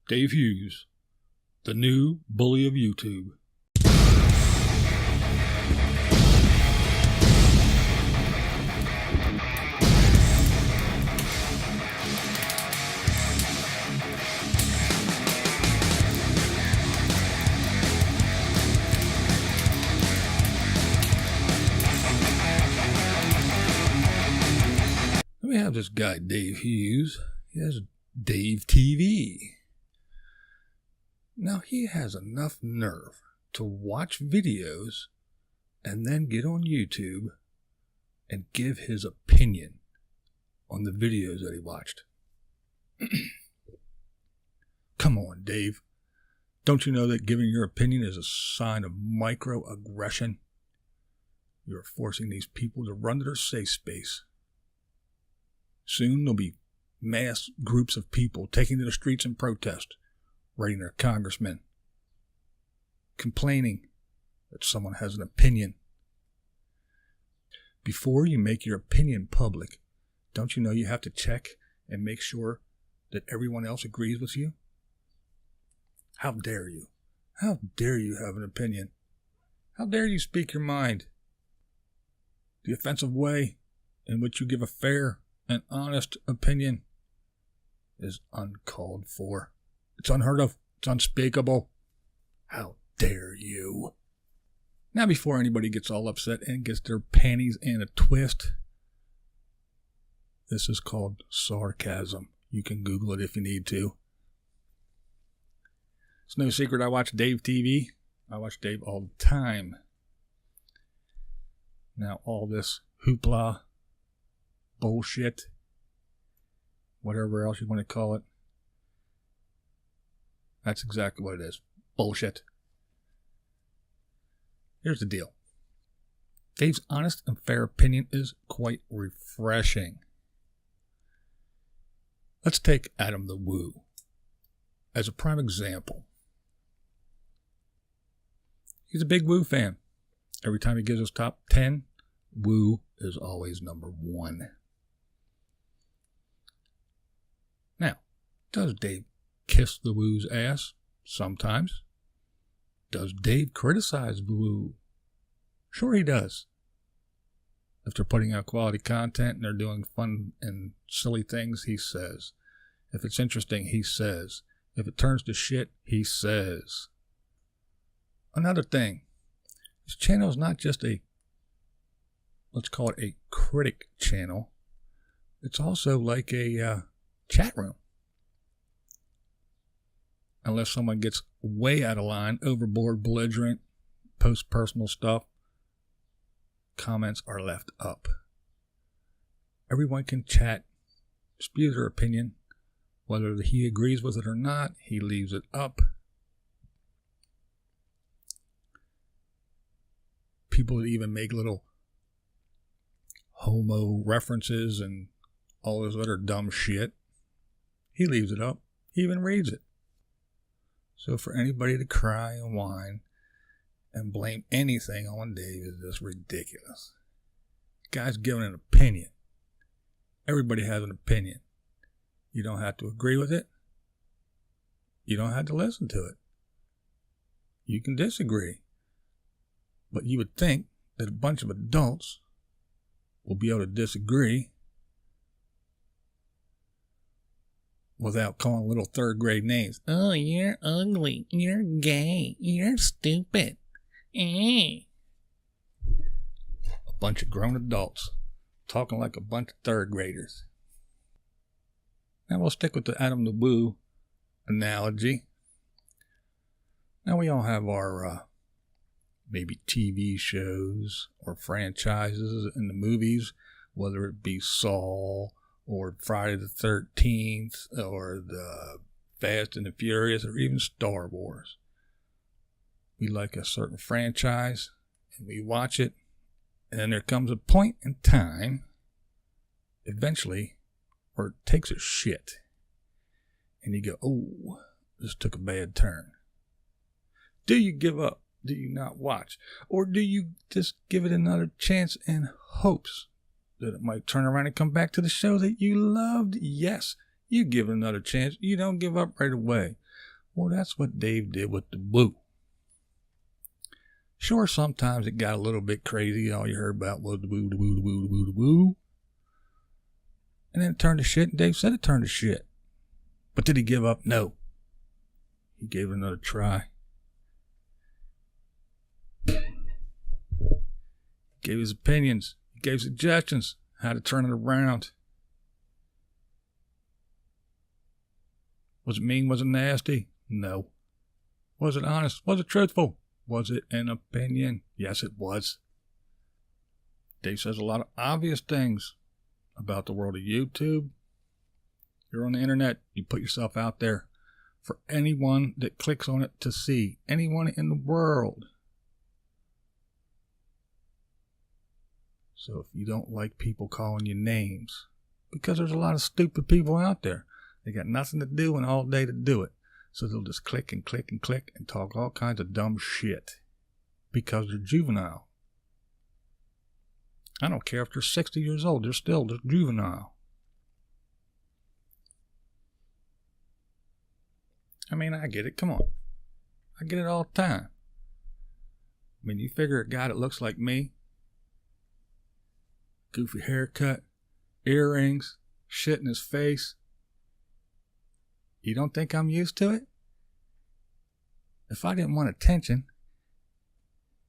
Dave Hughes, the new bully of YouTube. We have this guy, Dave Hughes. He has Dave TV. Now, he has enough nerve to watch videos and then get on YouTube and give his opinion on the videos that he watched. Come on, Dave. Don't you know that giving your opinion is a sign of microaggression? You're forcing these people to run to their safe space. Soon there'll be mass groups of people taking to the streets in protest, writing their congressmen, complaining that someone has an opinion. Before you make your opinion public, don't you know you have to check and make sure that everyone else agrees with you? How dare you? How dare you have an opinion? How dare you speak your mind? The offensive way in which you give a fair and honest opinion is uncalled for. It's unheard of. It's unspeakable. How dare you? Now, before anybody gets all upset and gets their panties in a twist, this is called sarcasm. You can Google it if you need to. It's no secret I watch Dave TV. I watch Dave all the time. Now, all this hoopla, bullshit, whatever else you want to call it, that's exactly what it is. Bullshit. Here's the deal. Dave's honest and fair opinion is quite refreshing. Let's take Adam the Woo as a prime example. He's a big Woo fan. Every time he gives us top 10, Woo is always number 1. Now, does Dave kiss the Woo's ass? Sometimes. Does Dave criticize the Woo? Sure he does. If they're putting out quality content and they're doing fun and silly things, he says. If it's interesting, he says. If it turns to shit, he says. Another thing, this channel is not just a, let's call it a critic channel. It's also like a chat room. Unless someone gets way out of line, overboard, belligerent, posts personal stuff, comments are left up. Everyone can chat, spew their opinion. Whether he agrees with it or not, he leaves it up. People that even make little homo references and all this other dumb shit, he leaves it up. He even reads it. So for anybody to cry and whine and blame anything on Dave is just ridiculous. Guy's giving an opinion. Everybody has an opinion. You don't have to agree with it. You don't have to listen to it. You can disagree. But you would think that a bunch of adults will be able to disagree without calling little third grade names. Oh, you're ugly. You're gay. You're stupid. A bunch of grown adults talking like a bunch of third graders. Now we'll stick with the Adam the Woo analogy. Now we all have our maybe TV shows or franchises in the movies, whether it be Saw or Friday the 13th or the Fast and the Furious or even Star Wars. We like a certain franchise and we watch it, and then there comes a point in time eventually where it takes a shit and you go, oh, this took a bad turn. Do you give up? Do you not watch? Or do you just give it another chance in hopes that it might turn around and come back to the show that you loved? Yes, you give it another chance. You don't give up right away. Well, that's what Dave did with the woo. Sure, sometimes it got a little bit crazy. All you heard about was the woo, the woo, the woo, the woo, the woo. And then it turned to shit, and Dave said it turned to shit. But did he give up? No. He gave it another try. Gave his opinions. He gave suggestions how to turn it around. Was it mean? Was it nasty? No. Was it honest? Was it truthful? Was it an opinion? Yes, it was. Dave says a lot of obvious things about the world of YouTube. You're on the internet. You put yourself out there for anyone that clicks on it to see. Anyone in the world. So if you don't like people calling you names, because there's a lot of stupid people out there. They got nothing to do and all day to do it. So they'll just click and click and click and talk all kinds of dumb shit because they're juvenile. I don't care if they're 60 years old. They're still just juvenile. I mean, I get it. Come on. I get it all the time. I mean, you figure a guy that looks like me, goofy haircut, earrings, shit in his face, you don't think I'm used to it? If I didn't want attention,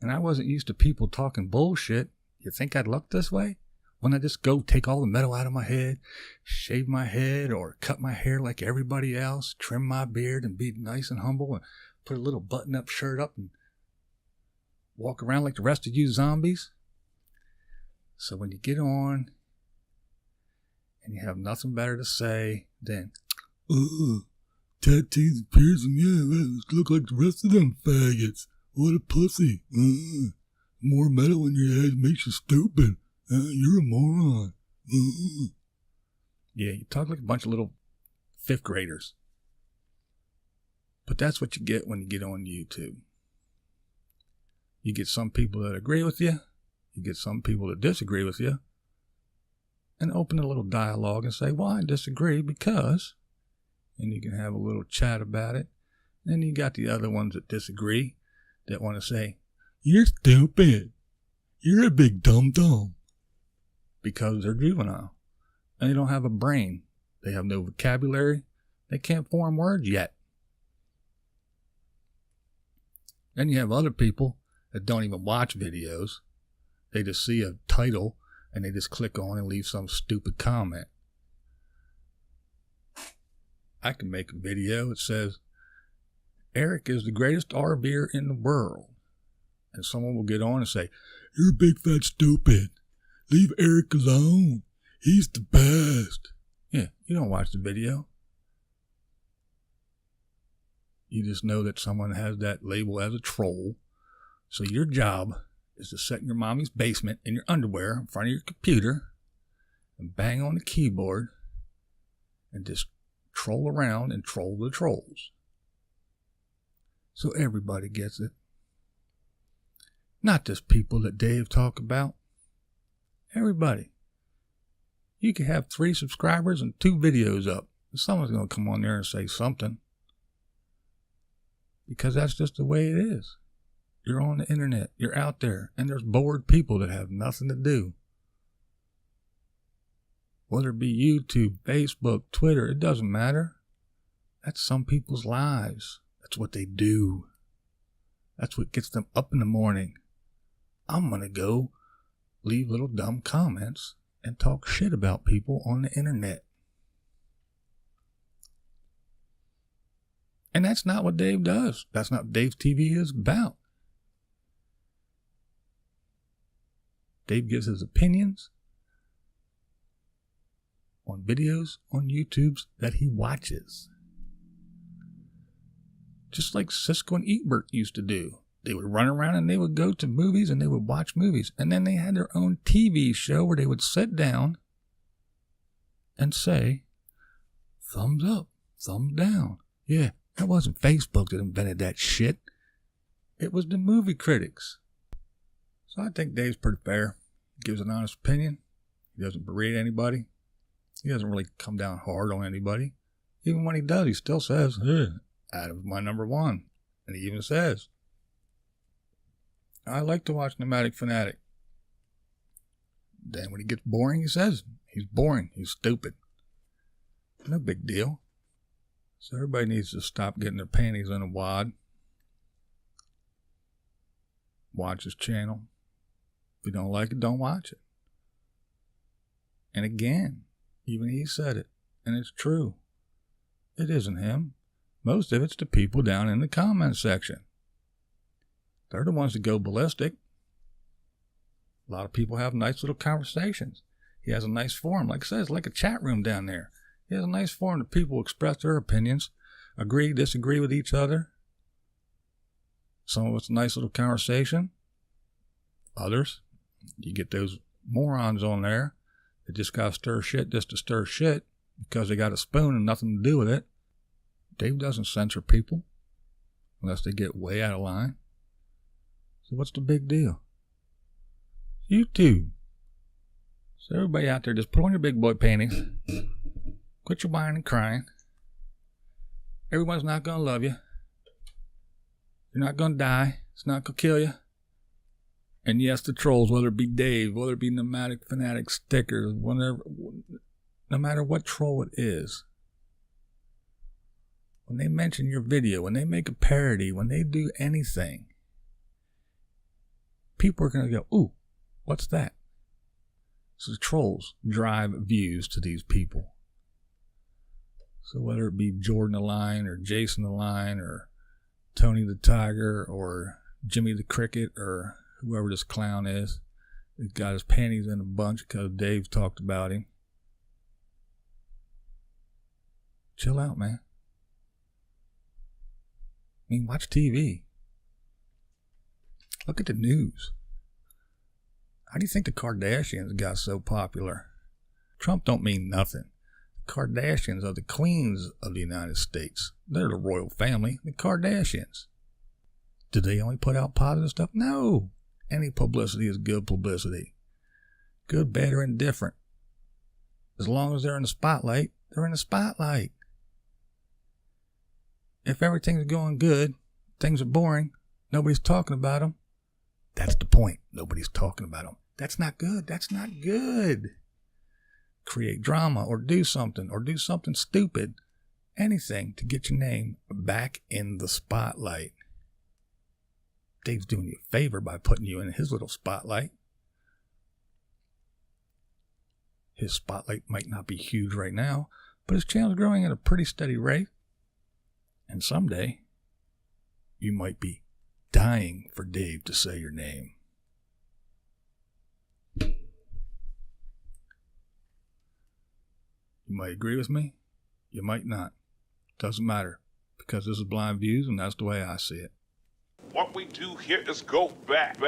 and I wasn't used to people talking bullshit, you think I'd look this way? Wouldn't I just go take all the metal out of my head, shave my head, or cut my hair like everybody else, trim my beard and be nice and humble, and put a little button-up shirt up and walk around like the rest of you zombies? So when you get on and you have nothing better to say than, tattoos and piercing, yeah, look like the rest of them faggots. What a pussy. More metal in your head makes you stupid. You're a moron. Yeah, you talk like a bunch of little 5th graders. But that's what you get when you get on YouTube. You get some people that agree with you. You get some people that disagree with you. And open a little dialogue and say, well, I disagree because... And you can have a little chat about it. Then you got the other ones that disagree, that want to say, you're stupid. You're a big dum-dum. Because they're juvenile. And they don't have a brain. They have no vocabulary. They can't form words yet. Then you have other people that don't even watch videos. They just see a title and they just click on and leave some stupid comment. I can make a video that says, Eric is the greatest RVer in the world. And someone will get on and say, you're a big fat stupid. Leave Eric alone. He's the best. Yeah, you don't watch the video. You just know that someone has that label as a troll. So your job is to sit in your mommy's basement in your underwear in front of your computer and bang on the keyboard and just troll around and troll the trolls. So everybody gets it. Not just people that Dave talk about. Everybody. You can have 3 subscribers and 2 videos up. Someone's going to come on there and say something. Because that's just the way it is. You're on the internet. You're out there. And there's bored people that have nothing to do. Whether it be YouTube, Facebook, Twitter, it doesn't matter. That's some people's lives. That's what they do. That's what gets them up in the morning. I'm going to go leave little dumb comments and talk shit about people on the internet. And that's not what Dave does. That's not what Dave's TV is about. Dave gives his opinions on videos on YouTube's that he watches. Just like Siskel and Ebert used to do. They would run around and they would go to movies and they would watch movies. And then they had their own TV show where they would sit down and say, thumbs up, thumbs down. Yeah, it wasn't Facebook that invented that shit. It was the movie critics. So I think Dave's pretty fair. He gives an honest opinion. He doesn't berate anybody. He doesn't really come down hard on anybody. Even when he does, he still says, hey, Adam's my number one. And he even says, I like to watch Nomadic Fanatic. Then when he gets boring, he says, he's boring, he's stupid. No big deal. So everybody needs to stop getting their panties in a wad. Watch his channel. If you don't like it, don't watch it. And again, even he said it, and it's true. It isn't him. Most of it's the people down in the comment section. They're the ones that go ballistic. A lot of people have nice little conversations. He has a nice forum. Like I said, it's like a chat room down there. He has a nice forum that people express their opinions, agree, disagree with each other. Some of it's a nice little conversation. Others, you get those morons on there that just got to stir shit just to stir shit because they got a spoon and nothing to do with it. Dave doesn't censor people unless they get way out of line. So what's the big deal? YouTube. So everybody out there, just put on your big boy panties. Quit your whining and crying. Everyone's not going to love you. You're not going to die. It's not going to kill you. And yes, the trolls, whether it be Dave, whether it be Nomadic Fanatic stickers, whatever, no matter what troll it is, when they mention your video, when they make a parody, when they do anything, people are going to go, ooh, what's that? So the trolls drive views to these people. So whether it be Jordan the Lion or Jason the Lion or Tony the Tiger or Jimmy the Cricket or whoever this clown is, he's got his panties in a bunch because Dave talked about him. Chill out, man. I mean, watch TV. Look at the news. How do you think the Kardashians got so popular? Trump don't mean nothing. The Kardashians are the queens of the United States. They're the royal family, the Kardashians. Do they only put out positive stuff? No. Any publicity is good publicity. Good, bad, or indifferent. As long as they're in the spotlight, they're in the spotlight. If everything's going good, things are boring, nobody's talking about them, that's the point. Nobody's talking about them. That's not good. That's not good. Create drama or do something stupid. Anything to get your name back in the spotlight. Dave's doing you a favor by putting you in his little spotlight. His spotlight might not be huge right now, but his channel's growing at a pretty steady rate. And someday, you might be dying for Dave to say your name. You might agree with me. You might not. Doesn't matter. Because this is Blind Views, and that's the way I see it. What we do here is go back.